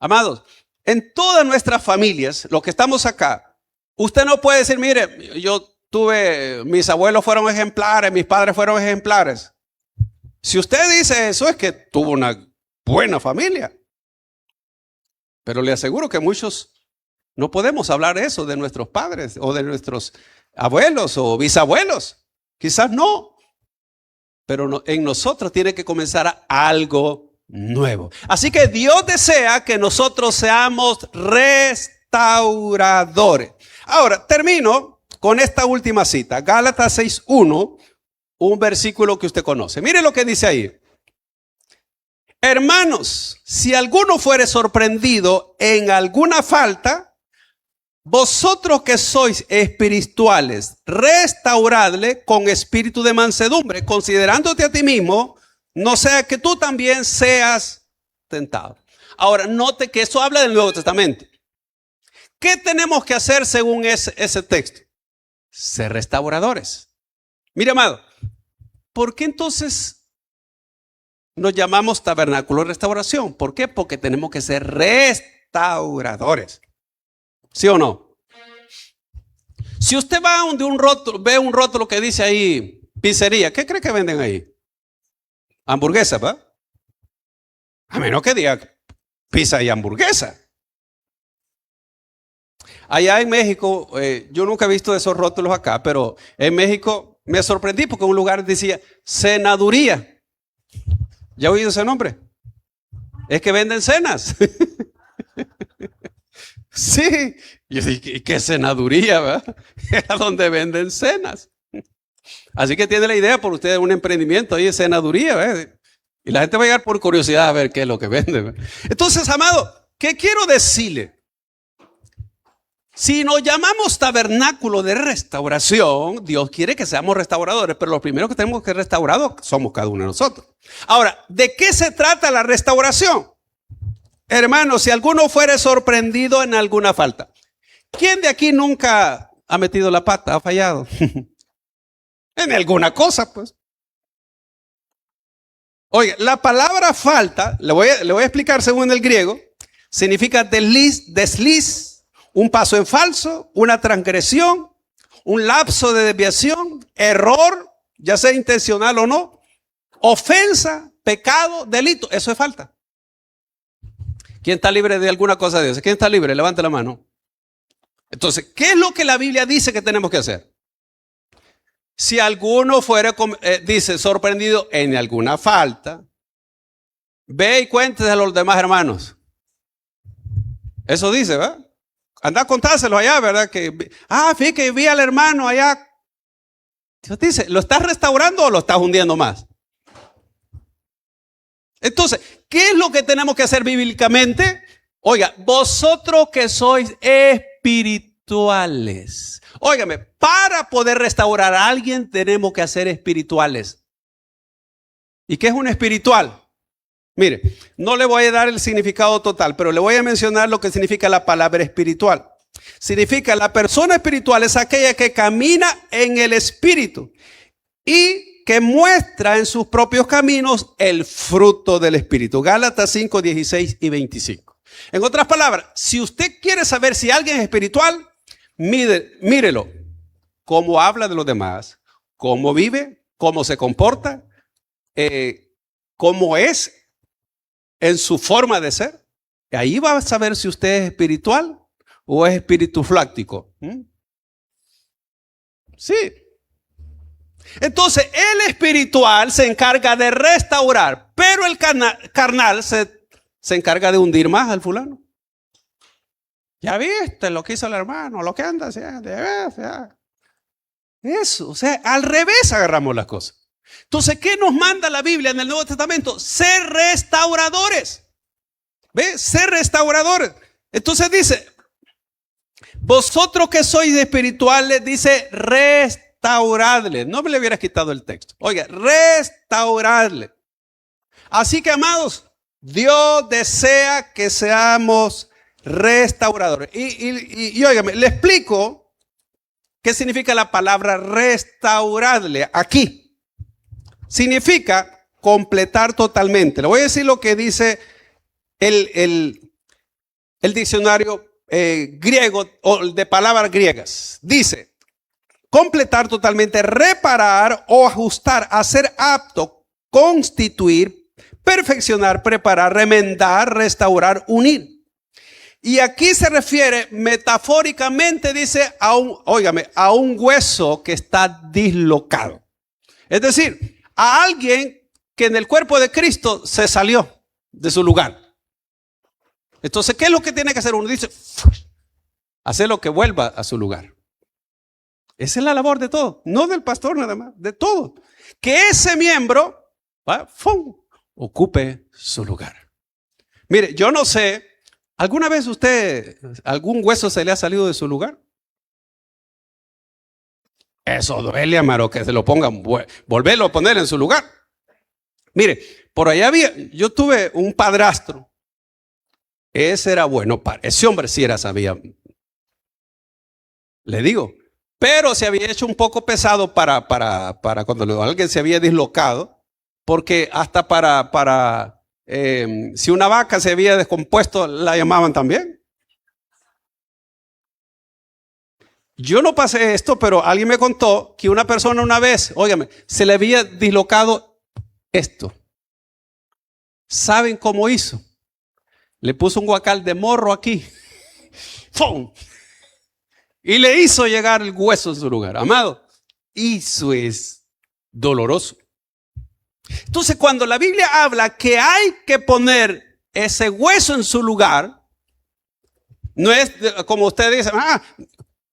Amados, en todas nuestras familias, los que estamos acá, usted no puede decir, mire, mis abuelos fueron ejemplares, mis padres fueron ejemplares. Si usted dice eso, es que tuvo una buena familia. Pero le aseguro que muchos no podemos hablar eso de nuestros padres o de nuestros abuelos o bisabuelos. Quizás no. Pero en nosotros tiene que comenzar algo nuevo. Así que Dios desea que nosotros seamos restauradores. Ahora, termino con esta última cita. Gálatas 6:1, un versículo que usted conoce. Mire lo que dice ahí. Hermanos, si alguno fuere sorprendido en alguna falta, vosotros que sois espirituales, restauradle con espíritu de mansedumbre, considerándote a ti mismo, no sea que tú también seas tentado. Ahora, note que eso habla del Nuevo Testamento. ¿Qué tenemos que hacer según ese texto? Ser restauradores. Mire, amado, ¿por qué entonces nos llamamos tabernáculo de restauración? ¿Por qué? Porque tenemos que ser restauradores. ¿Sí o no? Si usted va donde ve un rótulo que dice ahí pizzería, ¿qué cree que venden ahí? Hamburguesa, ¿va? A menos que diga pizza y hamburguesa. Allá en México, yo nunca he visto esos rótulos acá, pero en México me sorprendí porque en un lugar decía cenaduría. ¿Ya ha oído ese nombre? Es que venden cenas. Sí, y qué cenaduría, ¿verdad? Era donde venden cenas. Así que tiene la idea por ustedes un emprendimiento ahí de cenaduría, ¿verdad? Y la gente va a llegar por curiosidad a ver qué es lo que venden, ¿verdad? Entonces, amado, ¿qué quiero decirle? Si nos llamamos tabernáculo de restauración, Dios quiere que seamos restauradores, pero lo primero que tenemos que restaurar somos cada uno de nosotros. Ahora, ¿de qué se trata la restauración? Hermanos, si alguno fuere sorprendido en alguna falta. ¿Quién de aquí nunca ha metido la pata, ha fallado? En alguna cosa, pues. Oye, la palabra falta, le voy a explicar según el griego, significa desliz, un paso en falso, una transgresión, un lapso de desviación, error, ya sea intencional o no, ofensa, pecado, delito, eso es falta. ¿Quién está libre de alguna cosa de eso? ¿Quién está libre? Levante la mano. Entonces, ¿qué es lo que la Biblia dice que tenemos que hacer? Si alguno fuera, dice, sorprendido en alguna falta, ve y cuéntese a los demás hermanos. Eso dice, ¿verdad? Anda a contárselo allá, ¿verdad? Fíjate que vi al hermano allá. Dios dice, ¿lo estás restaurando o lo estás hundiendo más? Entonces, ¿qué es lo que tenemos que hacer bíblicamente? Oiga, vosotros que sois espirituales. Óigame, para poder restaurar a alguien tenemos que ser espirituales. ¿Y qué es un espiritual? Mire, no le voy a dar el significado total, pero le voy a mencionar lo que significa la palabra espiritual. Significa la persona espiritual es aquella que camina en el espíritu y que muestra en sus propios caminos el fruto del espíritu. Gálatas 5, 16 y 25. En otras palabras, si usted quiere saber si alguien es espiritual, mírelo. Cómo habla de los demás, cómo vive, cómo se comporta, cómo es en su forma de ser. Ahí va a saber si usted es espiritual o es espirituáctico. Sí. Entonces, el espiritual se encarga de restaurar, pero el carnal se encarga de hundir más al fulano. Ya viste lo que hizo el hermano, lo que anda haciendo. Eso, o sea, al revés agarramos las cosas. Entonces, ¿qué nos manda la Biblia en el Nuevo Testamento? Ser restauradores. ¿Ve? Ser restauradores. Entonces dice, vosotros que sois espirituales, dice restauradle. No me le hubieras quitado el texto. Oiga, restauradle. Así que, amados, Dios desea que seamos restauradores. Y óigame, le explico qué significa la palabra restauradle aquí. Significa completar totalmente. Le voy a decir lo que dice el diccionario griego o de palabras griegas. Dice, completar totalmente, reparar o ajustar, hacer apto, constituir, perfeccionar, preparar, remendar, restaurar, unir. Y aquí se refiere metafóricamente, dice, a un hueso que está dislocado. Es decir, a alguien que en el cuerpo de Cristo se salió de su lugar. Entonces, ¿qué es lo que tiene que hacer uno? Dice, hacerlo que vuelva a su lugar. Esa es la labor de todo, no del pastor nada más, de todo. Que ese miembro ocupe su lugar. Mire, yo no sé, ¿alguna vez algún hueso se le ha salido de su lugar? Eso duele, amaro, que se lo pongan, volverlo a poner en su lugar. Mire, por allá yo tuve un padrastro. Ese era bueno, ese hombre sí sabía. Le digo, pero se había hecho un poco pesado para cuando alguien se había dislocado, porque hasta si una vaca se había descompuesto, la llamaban también. Yo no pasé esto, pero alguien me contó que una persona una vez, óigame, se le había dislocado esto. ¿Saben cómo hizo? Le puso un guacal de morro aquí. ¡Fum! Y le hizo llegar el hueso en su lugar. Amado, eso es doloroso. Entonces, cuando la Biblia habla que hay que poner ese hueso en su lugar, no es como usted dice,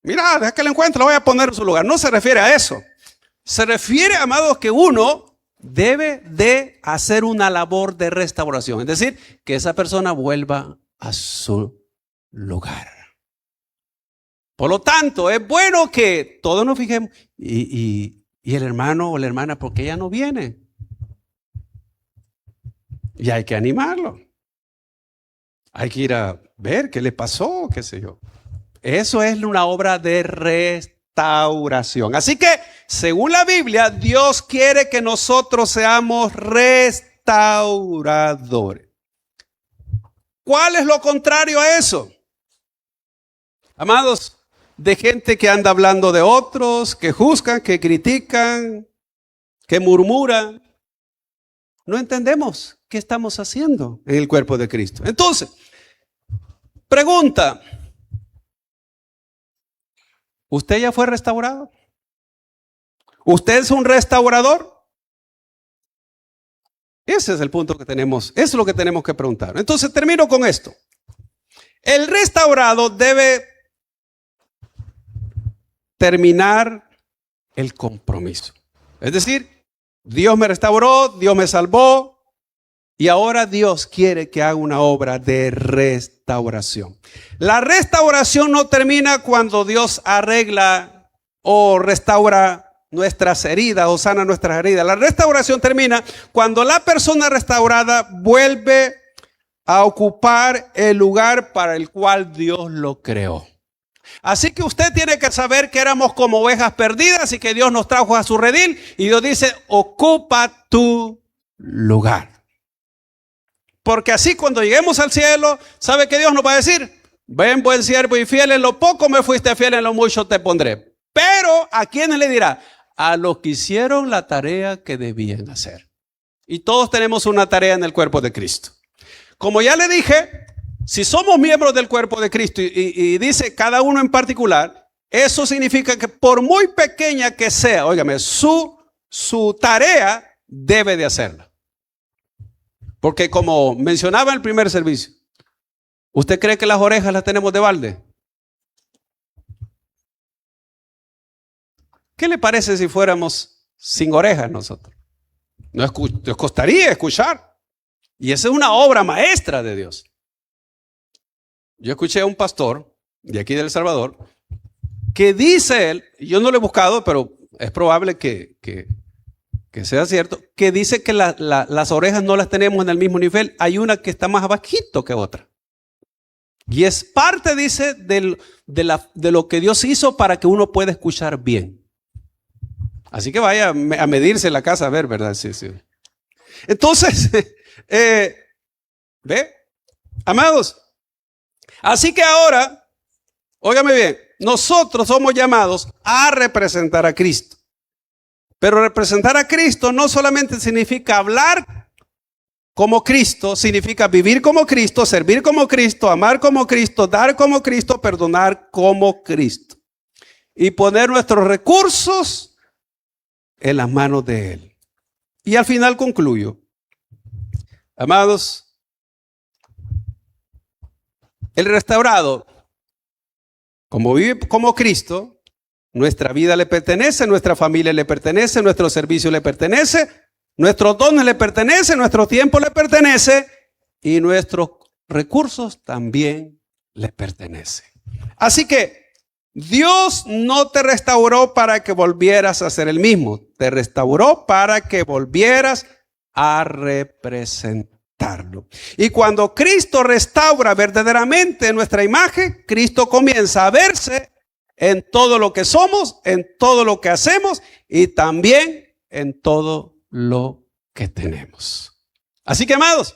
mira, deja que lo encuentre, lo voy a poner en su lugar. No se refiere a eso. Se refiere, amados, que uno debe de hacer una labor de restauración. Es decir, que esa persona vuelva a su lugar. Por lo tanto, es bueno que todos nos fijemos. Y el hermano o la hermana, ¿por qué ella no viene? Y hay que animarlo. Hay que ir a ver qué le pasó, qué sé yo. Eso es una obra de restauración. Así que, según la Biblia, Dios quiere que nosotros seamos restauradores. ¿Cuál es lo contrario a eso? Amados, de gente que anda hablando de otros, que juzgan, que critican, que murmuran. No entendemos qué estamos haciendo en el cuerpo de Cristo. Entonces, pregunta. ¿Usted ya fue restaurado? ¿Usted es un restaurador? Ese es el punto que tenemos, eso es lo que tenemos que preguntar. Entonces termino con esto. El restaurado debe terminar el compromiso. Es decir, Dios me restauró, Dios me salvó y ahora Dios quiere que haga una obra de restauración. La restauración no termina cuando Dios arregla o restaura nuestras heridas o sana nuestras heridas. La restauración termina cuando la persona restaurada vuelve a ocupar el lugar para el cual Dios lo creó. Así que usted tiene que saber que éramos como ovejas perdidas y que Dios nos trajo a su redil y Dios dice, ocupa tu lugar. Porque así cuando lleguemos al cielo, ¿sabe qué Dios nos va a decir? Ven, buen siervo y fiel, en lo poco me fuiste fiel, en lo mucho te pondré. Pero ¿a quiénes le dirá? A los que hicieron la tarea que debían hacer. Y todos tenemos una tarea en el cuerpo de Cristo. Como ya le dije, si somos miembros del cuerpo de Cristo y dice cada uno en particular, eso significa que por muy pequeña que sea, óigame, su tarea debe de hacerla. Porque como mencionaba en el primer servicio, ¿usted cree que las orejas las tenemos de balde? ¿Qué le parece si fuéramos sin orejas nosotros? Nos costaría escuchar. Y esa es una obra maestra de Dios. Yo escuché a un pastor de aquí de El Salvador que dice él, yo no lo he buscado, pero es probable que sea cierto, que dice que las orejas no las tenemos en el mismo nivel. Hay una que está más abajito que otra. Y es parte, dice, de lo que Dios hizo para que uno pueda escuchar bien. Así que vaya a medirse en la casa a ver, ¿verdad? Sí. Entonces, ¿ve? Amados, así que ahora, óigame bien, nosotros somos llamados a representar a Cristo. Pero representar a Cristo no solamente significa hablar como Cristo significa vivir como Cristo, servir como Cristo, amar como Cristo, dar como Cristo, perdonar como Cristo. Y poner nuestros recursos en las manos de Él. Y al final concluyo. Amados, el restaurado, como vive como Cristo, nuestra vida le pertenece, nuestra familia le pertenece, nuestro servicio le pertenece, nuestros dones le pertenecen, nuestro tiempo le pertenece y nuestros recursos también le pertenecen. Así que Dios no te restauró para que volvieras a ser el mismo, te restauró para que volvieras a representarlo. Y cuando Cristo restaura verdaderamente nuestra imagen, Cristo comienza a verse en todo lo que somos, en todo lo que hacemos y también en todo lo que tenemos. Así que, amados,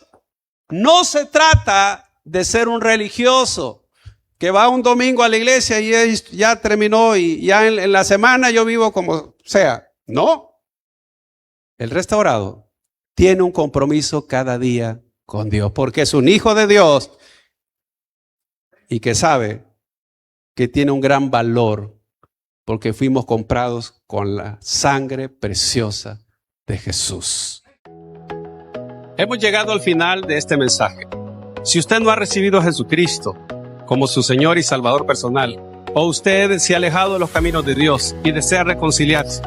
no se trata de ser un religioso que va un domingo a la iglesia y ya terminó y ya en la semana yo vivo como sea. No. El restaurado tiene un compromiso cada día con Dios porque es un hijo de Dios y que sabe que tiene un gran valor porque fuimos comprados con la sangre preciosa de Jesús. Hemos llegado al final de este mensaje. Si usted no ha recibido a Jesucristo como su Señor y Salvador personal, o usted se ha alejado de los caminos de Dios y desea reconciliarse,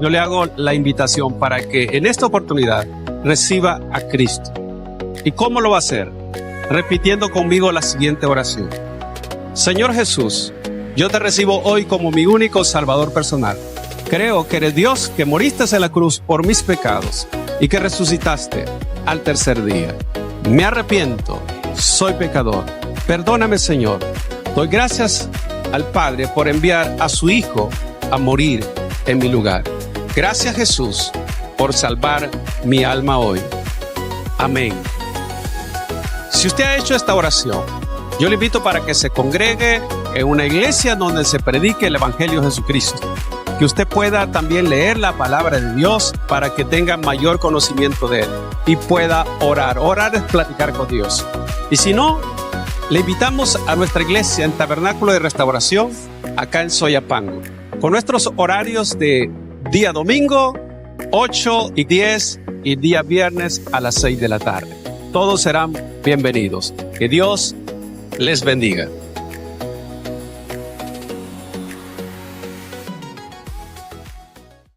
yo le hago la invitación para que en esta oportunidad reciba a Cristo. ¿Y cómo lo va a hacer? Repitiendo conmigo la siguiente oración. Señor Jesús, yo te recibo hoy como mi único Salvador personal. Creo que eres Dios, que moriste en la cruz por mis pecados y que resucitaste al tercer día. Me arrepiento, soy pecador. Perdóname, Señor. Doy gracias al Padre por enviar a su Hijo a morir en mi lugar. Gracias, Jesús, por salvar mi alma hoy. Amén. Si usted ha hecho esta oración, yo le invito para que se congregue en una iglesia donde se predique el Evangelio de Jesucristo. Que usted pueda también leer la palabra de Dios para que tenga mayor conocimiento de Él y pueda orar. Orar es platicar con Dios. Y si no, le invitamos a nuestra iglesia en Tabernáculo de Restauración, acá en Soyapango, con nuestros horarios de día domingo, 8 y 10, y día viernes a las 6 de la tarde. Todos serán bienvenidos. Que Dios les bendiga.